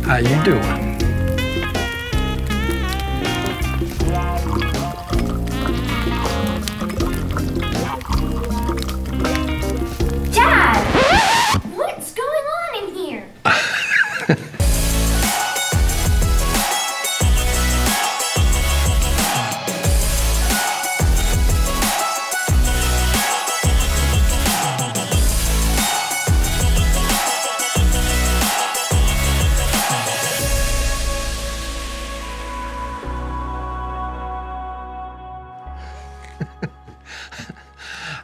How you doing? Dad! What's going on in here?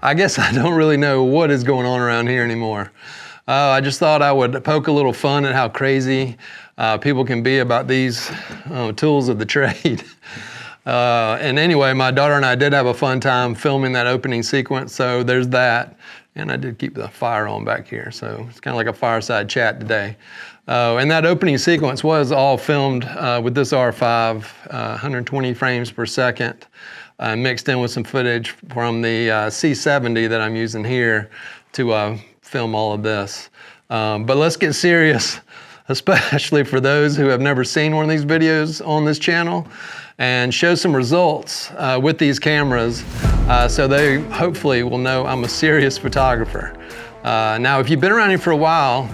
I guess I don't really know what is going on around here anymore. I just thought I would poke a little fun at how crazy people can be about these tools of the trade. And anyway, my daughter and I did have a fun time filming that opening sequence, so there's that. And I did keep the fire on back here, so it's kind of like a fireside chat today. And that opening sequence was all filmed with this R5, 120 frames per second. Mixed in with some footage from the C70 that I'm using here to film all of this. But let's get serious, especially for those who have never seen one of these videos on this channel, and show some results with these cameras so they hopefully will know I'm a serious photographer. Now, if you've been around here for a while,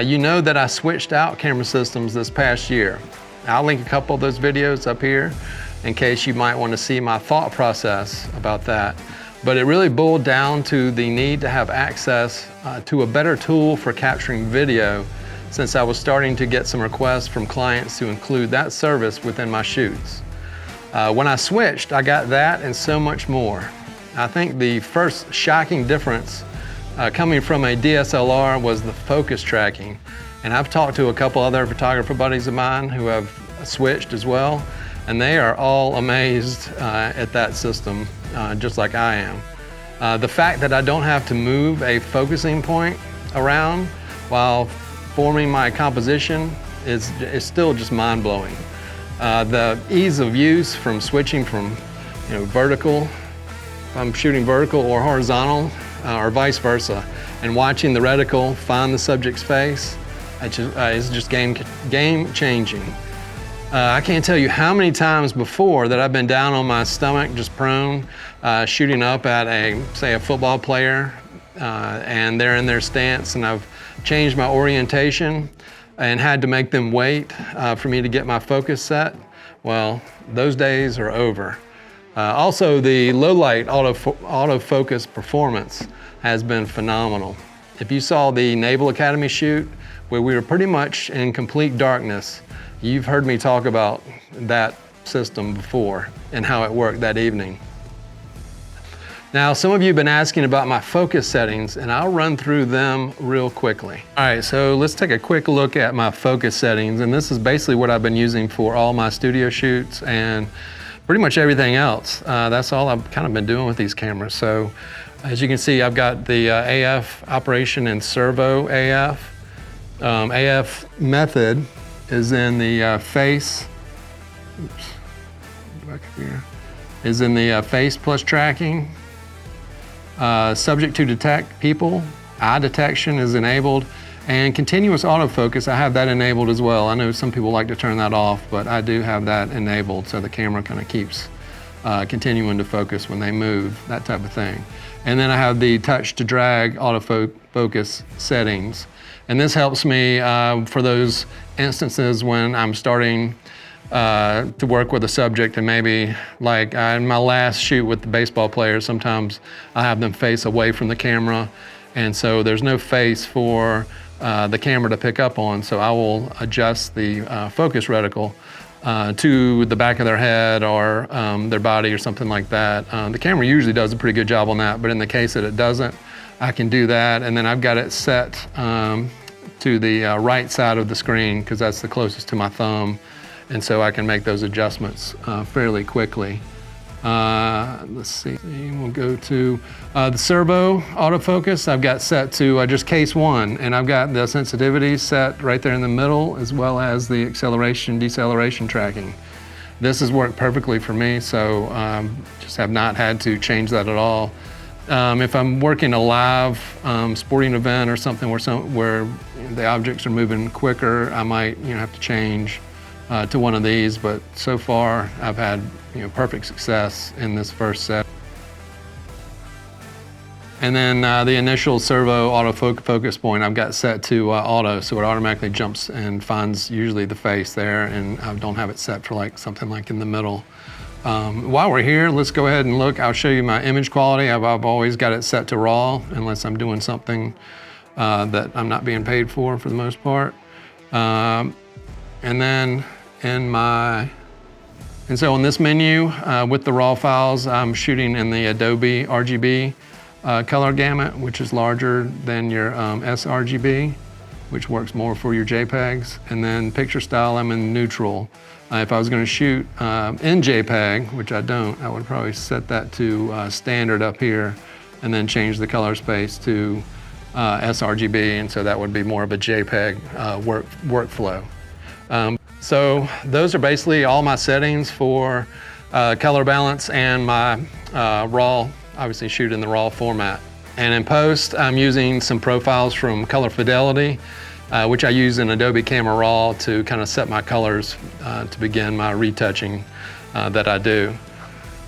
you know that I switched out camera systems this past year. I'll link a couple of those videos up here in case you might want to see my thought process about that. But it really boiled down to the need to have access to a better tool for capturing video, since I was starting to get some requests from clients to include that service within my shoots. When I switched, I got that and so much more. I think the first shocking difference coming from a DSLR was the focus tracking. And I've talked to a couple other photographer buddies of mine who have switched as well, and they are all amazed at that system, just like I am. The fact that I don't have to move a focusing point around while forming my composition is still just mind-blowing. The ease of use from switching from vertical, if I'm shooting vertical or horizontal, or vice versa, and watching the reticle find the subject's face, it's just game-changing. I can't tell you how many times before that I've been down on my stomach, just prone, shooting up at say a football player, and they're in their stance, and I've changed my orientation and had to make them wait for me to get my focus set. Well, those days are over. Also, the low light autofocus performance has been phenomenal. If you saw the Naval Academy shoot, where we were pretty much in complete darkness, you've heard me talk about that system before and how it worked that evening. Now, some of you have been asking about my focus settings, and I'll run through them real quickly. All right, so let's take a quick look at my focus settings, and this is basically what I've been using for all my studio shoots and pretty much everything else. That's all I've kind of been doing with these cameras. So as you can see, I've got the AF operation and servo AF. AF method is in the face, oops, back here, is in the face plus tracking. Subject to detect people, eye detection is enabled, and continuous autofocus, I have that enabled as well. I know some people like to turn that off, but I do have that enabled, so the camera kind of keeps continuing to focus when they move, that type of thing. And then I have the touch to drag autofocus settings. And this helps me for those instances when I'm starting to work with a subject, and maybe like in my last shoot with the baseball players, sometimes I have them face away from the camera, and so there's no face for the camera to pick up on, so I will adjust the focus reticle to the back of their head or their body or something like that. The camera usually does a pretty good job on that, but in the case that it doesn't, I can do that. And then I've got it set to the right side of the screen because that's the closest to my thumb. And so I can make those adjustments fairly quickly. Let's see, we'll go to the servo autofocus. I've got set to just case 1, and I've got the sensitivity set right there in the middle, as well as the acceleration, deceleration tracking. This has worked perfectly for me, so just have not had to change that at all. If I'm working a live sporting event or something where the objects are moving quicker, I might have to change to one of these, but so far I've had perfect success in this first set. And then the initial servo autofocus point I've got set to auto, so it automatically jumps and finds usually the face there, and I don't have it set for something like in the middle. While we're here, let's go ahead and look. I'll show you my image quality. I've always got it set to RAW unless I'm doing something that I'm not being paid for the most part. And then and so on this menu with the RAW files, I'm shooting in the Adobe RGB color gamut, which is larger than your sRGB, which works more for your JPEGs. And then picture style, I'm in neutral. If I was going to shoot in JPEG, which I don't, I would probably set that to standard up here and then change the color space to sRGB, and so that would be more of a JPEG workflow. So those are basically all my settings for color balance and my RAW, obviously shoot in the RAW format. And in post, I'm using some profiles from Color Fidelity, which I use in Adobe Camera Raw to kind of set my colors to begin my retouching that I do.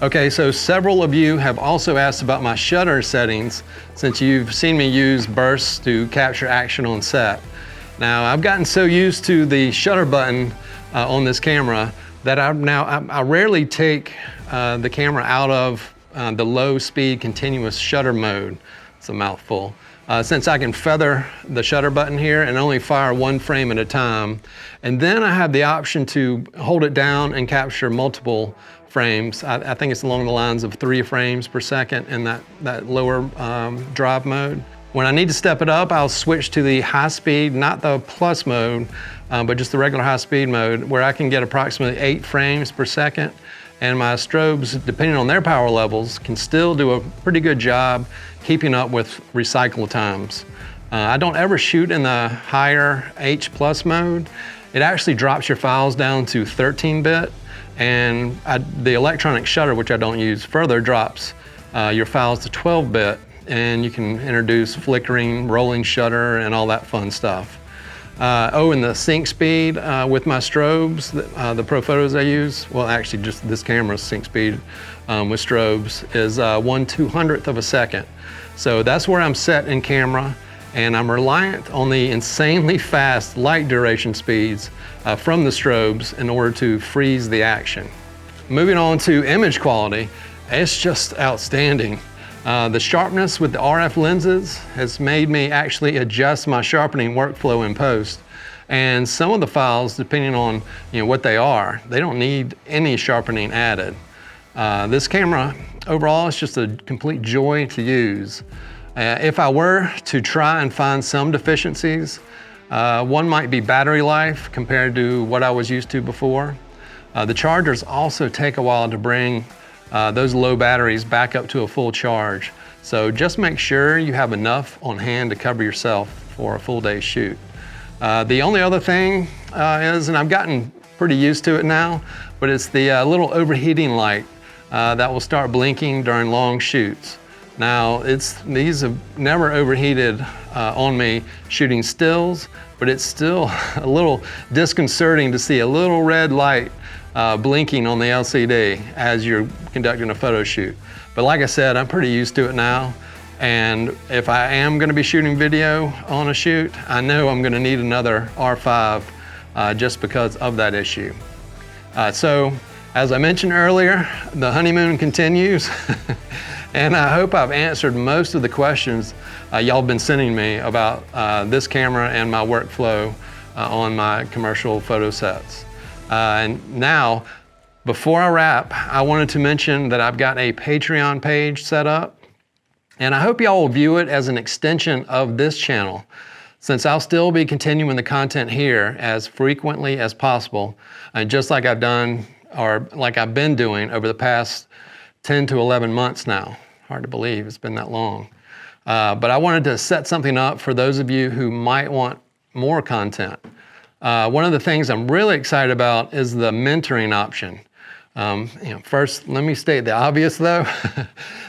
Okay, so several of you have also asked about my shutter settings since you've seen me use bursts to capture action on set. Now, I've gotten so used to the shutter button on this camera that I rarely take the camera out of the low speed continuous shutter mode. It's a mouthful. Since I can feather the shutter button here and only fire 1 frame at a time. And then I have the option to hold it down and capture multiple frames. I think it's along the lines of 3 frames per second in that lower drive mode. When I need to step it up, I'll switch to the high speed, not the plus mode, but just the regular high speed mode, where I can get approximately 8 frames per second. And my strobes, depending on their power levels, can still do a pretty good job keeping up with recycle times. I don't ever shoot in the higher H+ mode. It actually drops your files down to 13-bit, and the electronic shutter, which I don't use, further drops your files to 12-bit. And you can introduce flickering, rolling shutter, and all that fun stuff. And the sync speed with my strobes, the Pro Photos I use, well, actually just this camera's sync speed with strobes is 1/200th of a second. So that's where I'm set in camera, and I'm reliant on the insanely fast light duration speeds from the strobes in order to freeze the action. Moving on to image quality, it's just outstanding. The sharpness with the RF lenses has made me actually adjust my sharpening workflow in post. And some of the files, depending on what they are, they don't need any sharpening added. This camera overall is just a complete joy to use. If I were to try and find some deficiencies, one might be battery life compared to what I was used to before. The chargers also take a while to bring those low batteries back up to a full charge. So just make sure you have enough on hand to cover yourself for a full day shoot. The only other thing is, and I've gotten pretty used to it now, but it's the little overheating light that will start blinking during long shoots. Now, these have never overheated on me shooting stills, but it's still a little disconcerting to see a little red light blinking on the LCD as you're conducting a photo shoot. But like I said, I'm pretty used to it now. And if I am gonna be shooting video on a shoot, I know I'm gonna need another R5 just because of that issue. So, as I mentioned earlier, the honeymoon continues. And I hope I've answered most of the questions y'all been sending me about this camera and my workflow on my commercial photo sets. And now, before I wrap, I wanted to mention that I've got a Patreon page set up, and I hope y'all will view it as an extension of this channel, since I'll still be continuing the content here as frequently as possible, and just like I've done, or like I've been doing over the past 10 to 11 months now. Hard to believe it's been that long. But I wanted to set something up for those of you who might want more content. One of the things I'm really excited about is the mentoring option. First, let me state the obvious though.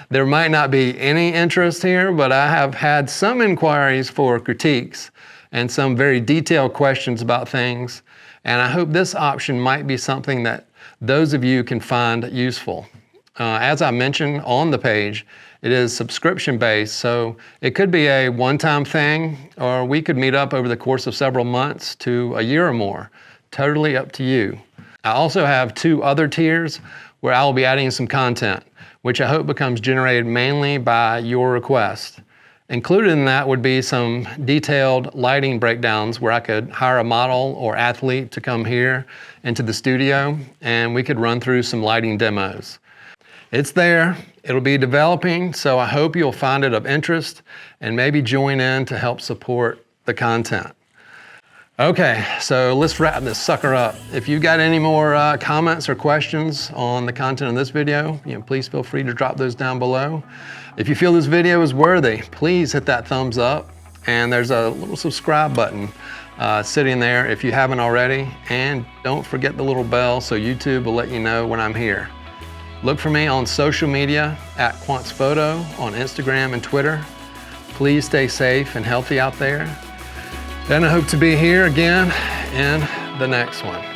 There might not be any interest here, but I have had some inquiries for critiques and some very detailed questions about things. And I hope this option might be something that those of you can find useful. As I mentioned on the page, it is subscription based, so it could be a one-time thing, or we could meet up over the course of several months to a year or more. Totally up to you. I also have 2 other tiers where I will be adding some content, which I hope becomes generated mainly by your request. Included in that would be some detailed lighting breakdowns where I could hire a model or athlete to come here into the studio and we could run through some lighting demos. It's there, it'll be developing, so I hope you'll find it of interest and maybe join in to help support the content. Okay, so let's wrap this sucker up. If you've got any more comments or questions on the content of this video, please feel free to drop those down below. If you feel this video is worthy, please hit that thumbs up, and there's a little subscribe button sitting there if you haven't already, and don't forget the little bell so YouTube will let you know when I'm here. Look for me on social media at QuantsPhoto on Instagram and Twitter. Please stay safe and healthy out there. And I hope to be here again in the next one.